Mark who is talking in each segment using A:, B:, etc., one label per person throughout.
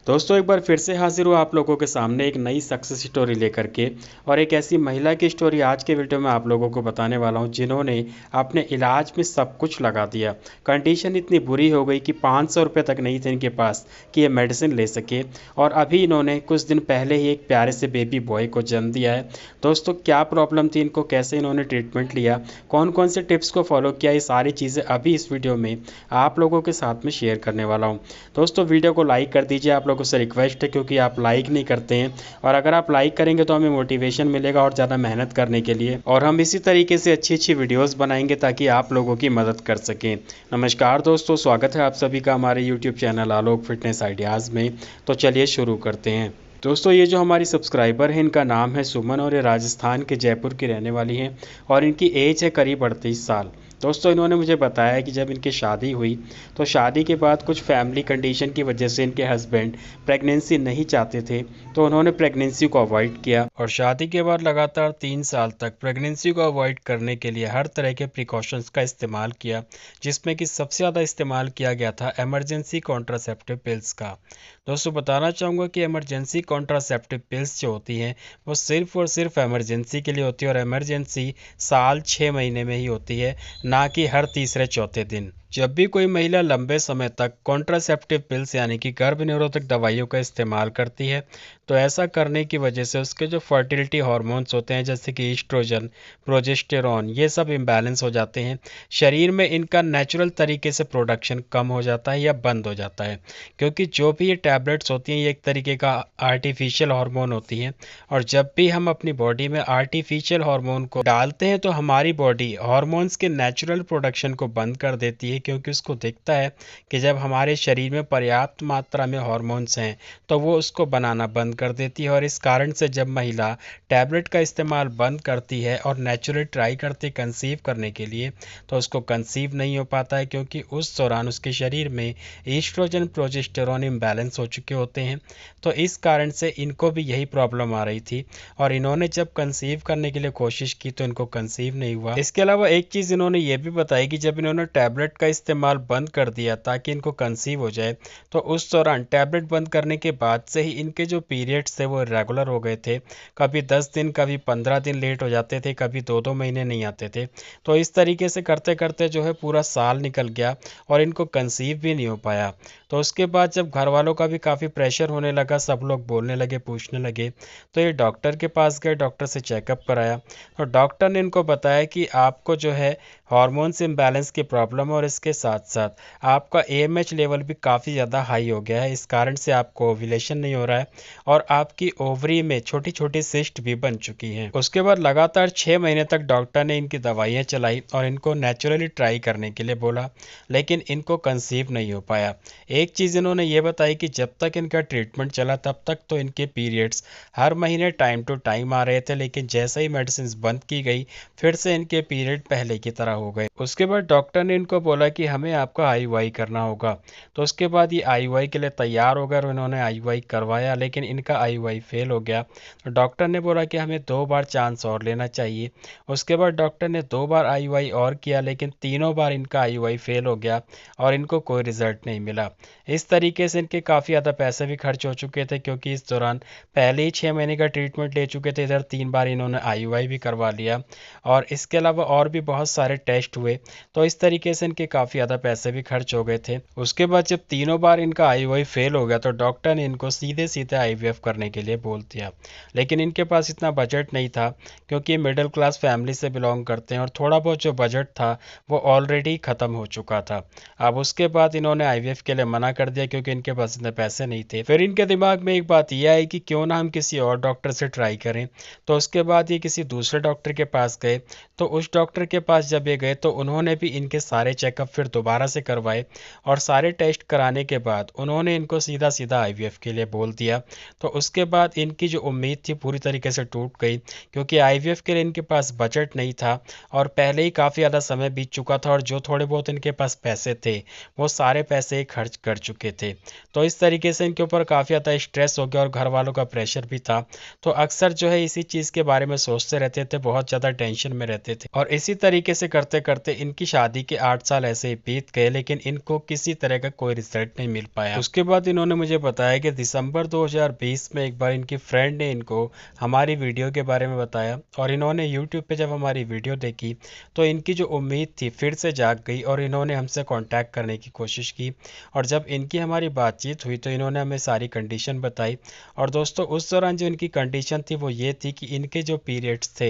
A: दोस्तों एक बार फिर से हाजिर हुआ आप लोगों के सामने एक नई सक्सेस स्टोरी लेकर के। और एक ऐसी महिला की स्टोरी आज के वीडियो में आप लोगों को बताने वाला हूं जिन्होंने अपने इलाज में सब कुछ लगा दिया। कंडीशन इतनी बुरी हो गई कि 500 रुपये तक नहीं थे इनके पास कि ये मेडिसिन ले सके। और अभी इन्होंने कुछ दिन पहले ही एक प्यारे से बेबी बॉय को जन्म दिया है। दोस्तों क्या प्रॉब्लम थी इनको, कैसे इन्होंने ट्रीटमेंट लिया, कौन कौन से टिप्स को फॉलो किया, ये सारी चीज़ें अभी इस वीडियो में आप लोगों के साथ में शेयर करने वाला हूँ। दोस्तों वीडियो को लाइक कर दीजिए, आप लोगों से रिक्वेस्ट है, क्योंकि आप लाइक नहीं करते हैं। और अगर आप लाइक करेंगे तो हमें मोटिवेशन मिलेगा और ज़्यादा मेहनत करने के लिए, और हम इसी तरीके से अच्छी अच्छी वीडियोस बनाएंगे ताकि आप लोगों की मदद कर सकें। नमस्कार दोस्तों, स्वागत है आप सभी का हमारे यूट्यूब चैनल आलोक फिटनेस आइडियाज़ में। तो चलिए शुरू करते हैं। दोस्तों ये जो हमारी सब्सक्राइबर है इनका नाम है सुमन और ये राजस्थान के जयपुर की रहने वाली हैं और इनकी एज है करीब 38 साल। दोस्तों इन्होंने मुझे बताया कि जब इनकी शादी हुई तो शादी के बाद कुछ फैमिली कंडीशन की वजह से इनके हस्बैंड प्रेगनेंसी नहीं चाहते थे, तो उन्होंने प्रेगनेंसी को अवॉइड किया और शादी के बाद लगातार 3 साल तक प्रेगनेंसी को अवॉइड करने के लिए हर तरह के प्रिकॉशंस का इस्तेमाल किया, जिसमें कि सबसे ज़्यादा इस्तेमाल किया गया था एमरजेंसी कॉन्ट्रासेप्टिव पिल्स का। दोस्तों बताना चाहूँगा कि इमरजेंसी कॉन्ट्रासेप्टिव पिल्स जो होती हैं वो सिर्फ और सिर्फ इमरजेंसी के लिए होती है, और इमरजेंसी साल 6 महीने में ही होती है, ना कि हर तीसरे चौथे दिन। जब भी कोई महिला लंबे समय तक कॉन्ट्रासेप्टिव पिल्स यानी कि गर्भ निरोधक दवाइयों का इस्तेमाल करती है, तो ऐसा करने की वजह से उसके जो फर्टिलिटी हार्मोन्स होते हैं जैसे कि ईस्ट्रोजन, प्रोजेस्टेरॉन, ये सब इम्बैलेंस हो जाते हैं। शरीर में इनका नेचुरल तरीके से प्रोडक्शन कम हो जाता है या बंद हो जाता है, क्योंकि जो भी ये टैबलेट्स होती हैं ये एक तरीके का आर्टिफिशियल हार्मोन होती हैं। और जब भी हम अपनी बॉडी में आर्टिफिशियल हार्मोन को डालते हैं तो हमारी बॉडी हार्मोन्स के नेचुरल प्रोडक्शन को बंद कर देती है, क्योंकि उसको दिखता है कि जब हमारे शरीर में पर्याप्त मात्रा में हार्मोन्स हैं तो वो उसको बनाना बंद कर देती है। और इस कारण से जब महिला टैबलेट का इस्तेमाल बंद करती है और नेचुरली ट्राई करती कंसीव करने के लिए, तो उसको कंसीव नहीं हो पाता है, क्योंकि उस दौरान उसके शरीर में ईस्ट्रोजन प्रोजेस्टेरॉन इम्बैलेंस हो चुके होते हैं। तो इस कारण से इनको भी यही प्रॉब्लम आ रही थी और इन्होंने जब कंसीव करने के लिए कोशिश की तो इनको कंसीव नहीं हुआ। इसके अलावा एक चीज़ इन्होंने ये भी बताई कि जब इन्होंने टैबलेट का इस्तेमाल बंद कर दिया ताकि इनको कंसीव हो जाए, तो उस दौरान टैबलेट बंद करने के बाद से ही इनके जो पीरियड्स थे वो रेगुलर हो गए थे। कभी 10 दिन, कभी 15 दिन लेट हो जाते थे, कभी 2-2 महीने नहीं आते थे। तो इस तरीके से करते करते जो है पूरा साल निकल गया और इनको कंसीव भी नहीं हो पाया। तो उसके बाद जब घर वालों का भी काफ़ी प्रेशर होने लगा, सब लोग बोलने लगे, पूछने लगे, तो ये डॉक्टर के पास गए, डॉक्टर से चेकअप कराया। तो डॉक्टर ने इनको बताया कि आपको जो है हार्मोन्स इम्बैलेंस की प्रॉब्लम, और इसके साथ साथ आपका AMH लेवल भी काफ़ी ज़्यादा हाई हो गया है। इस कारण से आपको ओव्यूलेशन नहीं हो रहा है और आपकी ओवरी में छोटी छोटी सिस्ट भी बन चुकी हैं। उसके बाद लगातार 6 महीने तक डॉक्टर ने इनकी दवाइयाँ चलाई और इनको नेचुरली ट्राई करने के लिए बोला, लेकिन इनको कंसीव नहीं हो पाया। एक चीज़ इन्होंने ये बताई कि जब तक इनका ट्रीटमेंट चला तब तक तो इनके पीरियड्स हर महीने टाइम टू टाइम आ रहे थे, लेकिन जैसे ही मेडिसिन बंद की गई फिर से इनके पीरियड पहले की तरह हो गए। उसके बाद डॉक्टर ने इनको बोला कि हमें आपका IUI करना होगा। तो उसके बाद ये IUI के लिए तैयार हो गए और इन्होंने IUI करवाया, लेकिन इनका IUI फेल हो गया। तो डॉक्टर ने बोला कि हमें 2 बार चांस और लेना चाहिए। उसके बाद डॉक्टर ने 2 बार IUI और किया, लेकिन तीनों बार इनका IUI फेल हो गया और इनको कोई रिजल्ट नहीं मिला। इस तरीके से इनके काफ़ी ज़्यादा पैसे भी खर्च हो चुके थे, क्योंकि इस दौरान पहले ही 6 महीने का ट्रीटमेंट ले चुके थे, इधर 3 बार इन्होंने IUI भी करवा लिया और इसके अलावा और भी बहुत सारे टेस्ट हुए। तो इस तरीके से इनके काफ़ी ज़्यादा पैसे भी खर्च हो गए थे। उसके बाद जब तीनों बार इनका IUI फेल हो गया तो डॉक्टर ने इनको सीधे सीधे IVF करने के लिए बोल दिया, लेकिन इनके पास इतना बजट नहीं था, क्योंकि मिडिल क्लास फैमिली से बिलोंग करते हैं और थोड़ा बहुत जो बजट था वो ऑलरेडी ख़त्म हो चुका था। अब उसके बाद इन्होंने IVF के लिए मना कर दिया, क्योंकि इनके पास इतने पैसे नहीं थे। फिर इनके दिमाग में एक बात यह आई कि क्यों ना हम किसी और डॉक्टर से ट्राई करें। तो उसके बाद ये किसी दूसरे डॉक्टर के पास गए। तो उस डॉक्टर के पास जब ये गए तो उन्होंने भी इनके सारे चेकअप फिर दोबारा से करवाए और सारे टेस्ट कराने के बाद उन्होंने इनको सीधा सीधा IVF के लिए बोल दिया। तो उसके बाद इनकी जो उम्मीद थी पूरी तरीके से टूट गई, क्योंकि IVF के लिए इनके पास बजट नहीं था और पहले ही काफ़ी ज़्यादा समय बीत चुका था और जो थोड़े बहुत इनके पास पैसे थे वो सारे पैसे ही खर्च कर चुके थे। तो इस तरीके से इनके ऊपर काफ़ी ज़्यादा स्ट्रेस हो गया और घर वालों का प्रेशर भी था। तो अक्सर जो है इसी चीज़ के बारे में सोचते रहते थे, बहुत ज़्यादा टेंशन में रहते थे और इसी तरीके से करते करते इनकी शादी के 8 साल ऐसे ही बीत गए, लेकिन इनको किसी तरह का कोई रिजल्ट नहीं मिल पाया। उसके बाद इन्होंने मुझे बताया कि दिसंबर 2020 में एक बार इनकी फ्रेंड ने इनको हमारी वीडियो के बारे में बताया, और इन्होंने यूट्यूब पे जब हमारी वीडियो देखी तो इनकी जो उम्मीद थी फिर से जाग गई, और इन्होंने हमसे कांटेक्ट करने की कोशिश की। और जब इनकी हमारी बातचीत हुई तो इन्होंने हमें सारी कंडीशन बताई। और दोस्तों, उस दौरान जो इनकी कंडीशन थी वो ये थी कि इनके जो पीरियड्स थे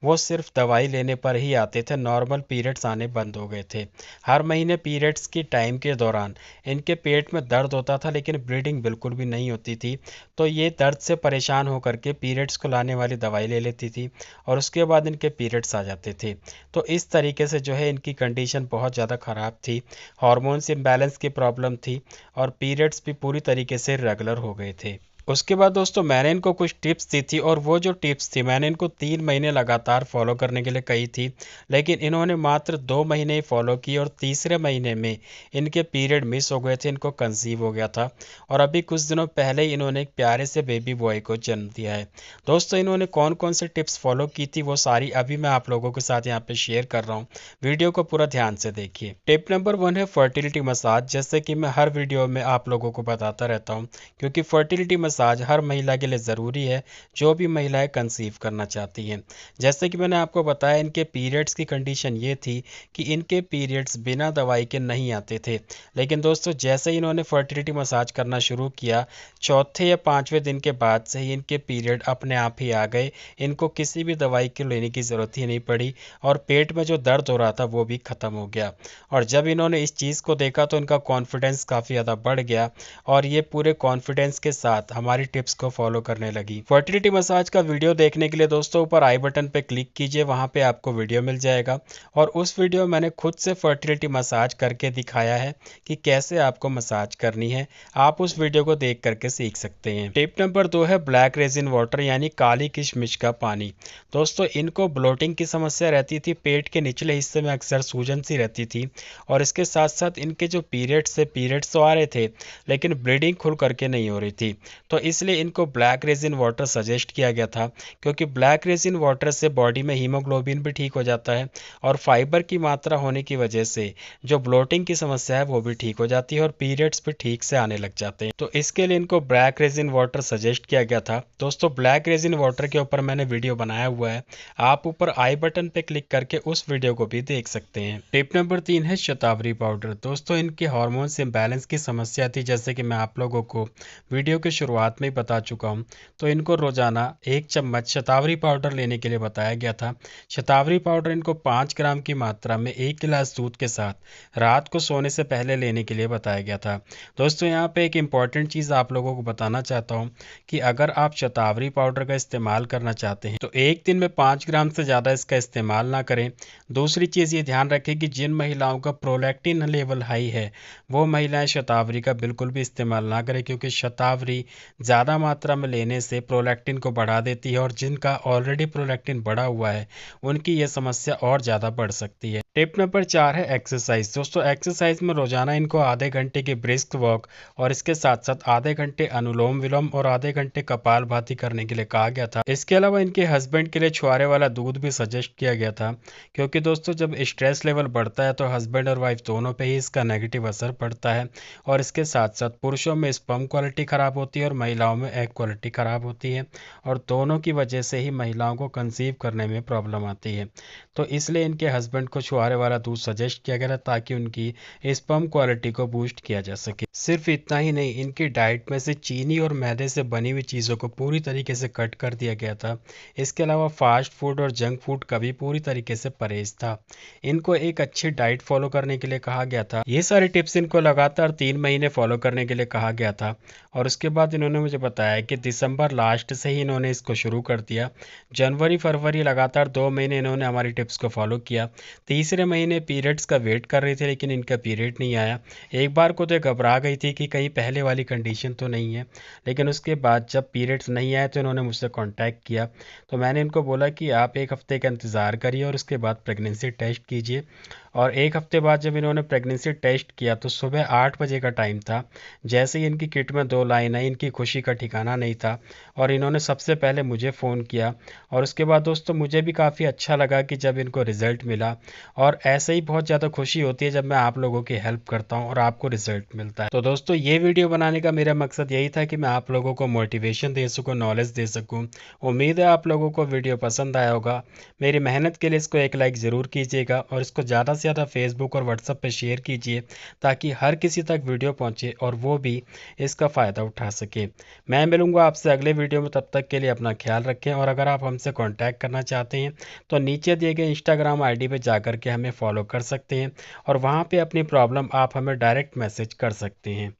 A: वो सिर्फ दवाई लेने पर ही आते थे, नॉर्मल पीरियड्स आने बंद हो गए थे। हर महीने पीरियड्स की टाइम के दौरान इनके पेट में दर्द होता था, लेकिन ब्लीडिंग बिल्कुल भी नहीं होती थी। तो ये दर्द से परेशान होकर के पीरियड्स को लाने वाली दवाई ले लेती थी, और उसके बाद इनके पीरियड्स आ जाते थे। तो इस तरीके से जो है इनकी कंडीशन बहुत ज़्यादा ख़राब थी, हार्मोन्स इम्बैलेंस की प्रॉब्लम थी, और पीरियड्स भी पूरी तरीके से रेगुलर हो गए थे। उसके बाद दोस्तों, मैंने इनको कुछ टिप्स दी थी, और वो जो टिप्स थी मैंने इनको 3 महीने लगातार फॉलो करने के लिए कही थी, लेकिन इन्होंने मात्र 2 महीने ही फॉलो की, और तीसरे महीने में इनके पीरियड मिस हो गए थे, इनको कंसीव हो गया था। और अभी कुछ दिनों पहले ही इन्होंने एक प्यारे से बेबी बॉय को जन्म दिया है। दोस्तों, इन्होंने कौन कौन से टिप्स फॉलो की थी वो सारी अभी मैं आप लोगों के साथ यहाँ पे शेयर कर रहा हूँ। वीडियो को पूरा ध्यान से देखिए। टिप नंबर 1 है फर्टिलिटी मसाज। जैसे कि मैं हर वीडियो में आप लोगों को बताता रहता हूँ, क्योंकि फर्टिलिटी मसाज हर महिला के लिए ज़रूरी है जो भी महिलाएं कंसीव करना चाहती हैं। जैसे कि मैंने आपको बताया, इनके पीरियड्स की कंडीशन ये थी कि इनके पीरियड्स बिना दवाई के नहीं आते थे, लेकिन दोस्तों जैसे ही इन्होंने फर्टिलिटी मसाज करना शुरू किया, चौथे या 5वें दिन के बाद से ही इनके पीरियड अपने आप ही आ गए। इनको किसी भी दवाई की लेने की ज़रूरत ही नहीं पड़ी, और पेट में जो दर्द हो रहा था वो भी ख़त्म हो गया। और जब इन्होंने इस चीज़ को देखा तो इनका कॉन्फिडेंस काफ़ी ज़्यादा बढ़ गया, और ये पूरे कॉन्फिडेंस के साथ हमारी टिप्स को फॉलो करने लगी। फर्टिलिटी मसाज का वीडियो देखने के लिए दोस्तों ऊपर आई बटन पे क्लिक कीजिए, वहां पे आपको वीडियो मिल जाएगा, और उस वीडियो में मैंने खुद से फर्टिलिटी मसाज करके दिखाया है कि कैसे आपको मसाज करनी है। आप उस वीडियो को देख करके सीख सकते हैं। टिप नंबर 2 है ब्लैक रेजिन वाटर, यानी काली किशमिश का पानी। दोस्तों, इनको ब्लोटिंग की समस्या रहती थी, पेट के निचले हिस्से में अक्सर सूजन सी रहती थी, और इसके साथ साथ इनके जो पीरियड्स तो आ रहे थे, लेकिन ब्लीडिंग खुल करके नहीं हो रही थी। तो इसलिए इनको ब्लैक रेजिन वाटर सजेस्ट किया गया था, क्योंकि ब्लैक रेजिन वाटर से बॉडी में हीमोग्लोबिन भी ठीक हो जाता है, और फाइबर की मात्रा होने की वजह से जो ब्लोटिंग की समस्या है वो भी ठीक हो जाती है, और पीरियड्स भी ठीक से आने लग जाते हैं। तो इसके लिए इनको ब्लैक रेजिन वाटर सजेस्ट किया गया था। दोस्तों, ब्लैक रेजिन वाटर के ऊपर मैंने वीडियो बनाया हुआ है, आप ऊपर आई बटन पे क्लिक करके उस वीडियो को भी देख सकते हैं। टिप नंबर 3 है शतावरी पाउडर। दोस्तों, इनके हार्मोन्स इम्बैलेंस की समस्या थी, जैसे कि मैं आप लोगों को वीडियो के शुरुआत में ही बता चुका हूँ। तो इनको रोजाना 1 चम्मच शतावरी पाउडर लेने के लिए बताया गया था। शतावरी पाउडर इनको 5 ग्राम की मात्रा में 1 गिलास दूध के साथ रात को सोने से पहले लेने के लिए बताया गया था। दोस्तों, यहाँ पे एक इम्पॉर्टेंट चीज़ आप लोगों को बताना चाहता हूँ कि अगर आप शतावरी पाउडर का इस्तेमाल करना चाहते हैं तो एक दिन में 5 ग्राम से ज़्यादा इसका इस्तेमाल ना करें। दूसरी चीज़ ये ध्यान रखें कि जिन महिलाओं का प्रोलैक्टिन लेवल हाई है वो महिलाएं शतावरी का बिल्कुल भी इस्तेमाल ना करें, क्योंकि शतावरी ज़्यादा मात्रा में लेने से प्रोलैक्टिन को बढ़ा देती है, और जिनका ऑलरेडी प्रोलैक्टिन बढ़ा हुआ है उनकी ये समस्या और ज़्यादा बढ़ सकती है। टिप नंबर 4 है एक्सरसाइज। दोस्तों, एक्सरसाइज में रोजाना इनको आधे घंटे की ब्रिस्क वॉक, और इसके साथ साथ आधे घंटे अनुलोम विलोम और आधे घंटे कपालभाति करने के लिए कहा गया था। इसके अलावा इनके हस्बैंड के लिए छुआरे वाला दूध भी सजेस्ट किया गया था, क्योंकि दोस्तों जब स्ट्रेस लेवल बढ़ता है तो हस्बैंड और वाइफ दोनों पे ही इसका नेगेटिव असर पड़ता है, और इसके साथ साथ पुरुषों में स्पर्म क्वालिटी खराब होती है और महिलाओं में एग क्वालिटी खराब होती है, और दोनों की वजह से ही महिलाओं को कंसीव करने में प्रॉब्लम आती है। तो इसलिए इनके हस्बैंड को छुआरे वाला दूध सजेस्ट किया गया था, ताकि उनकी स्पर्म क्वालिटी को बूस्ट किया जा सके। सिर्फ इतना ही नहीं, इनकी डाइट में से चीनी और मैदे से बनी हुई चीज़ों को पूरी तरीके से कट कर दिया गया था। इसके अलावा फास्ट फूड और जंक फूड का भी पूरी तरीके से परहेज था। इनको एक अच्छी डाइट फॉलो करने के लिए कहा गया था। ये सारी टिप्स इनको लगातार 3 महीने फॉलो करने के लिए कहा गया था, और उसके बाद इन्होंने मुझे बताया कि दिसंबर लास्ट से ही इन्होंने इसको शुरू कर दिया। जनवरी फरवरी लगातार 2 महीने इन्होंने हमारी टिप्स को फॉलो किया। तीसरे महीने पीरियड्स का वेट कर रही थी, लेकिन इनका पीरियड नहीं आया। एक बार को तो घबरा गई थी कि कहीं पहले वाली कंडीशन तो नहीं है, लेकिन उसके बाद जब पीरियड्स नहीं आए तो इन्होंने मुझसे कांटेक्ट किया। तो मैंने इनको बोला कि आप 1 हफ्ते का इंतज़ार करिए और उसके बाद प्रेगनेंसी टेस्ट कीजिए, और एक हफ्ते बाद जब इन्होंने प्रेगनेंसी टेस्ट किया तो सुबह 8 बजे का टाइम था। जैसे ही इनकी किट में 2 लाइन आई, इनकी खुशी का ठिकाना नहीं था और इन्होंने सबसे पहले मुझे फ़ोन किया। और उसके बाद दोस्तों मुझे भी काफ़ी अच्छा लगा कि जब इनको रिज़ल्ट मिला, और ऐसे ही बहुत ज़्यादा खुशी होती है जब मैं आप लोगों की हेल्प करता हूँ और आपको रिज़ल्ट मिलता है। तो दोस्तों ये वीडियो बनाने का मेरा मकसद यही था कि मैं आप लोगों को मोटिवेशन दे सकूँ, नॉलेज दे सकूँ। उम्मीद है आप लोगों को वीडियो पसंद आया होगा। मेरी मेहनत के लिए इसको एक लाइक ज़रूर कीजिएगा और इसको ज़्यादा से ज़्यादा फेसबुक और व्हाट्सएप पे शेयर कीजिए, ताकि हर किसी तक वीडियो पहुंचे और वो भी इसका फ़ायदा उठा सके। मैं मिलूंगा आपसे अगले वीडियो में, तब तक के लिए अपना ख्याल रखें। और अगर आप हमसे कांटेक्ट करना चाहते हैं तो नीचे दिए गए इंस्टाग्राम आईडी पे जाकर के हमें फॉलो कर सकते हैं और वहाँ पे अपनी प्रॉब्लम आप हमें डायरेक्ट मैसेज कर सकते हैं।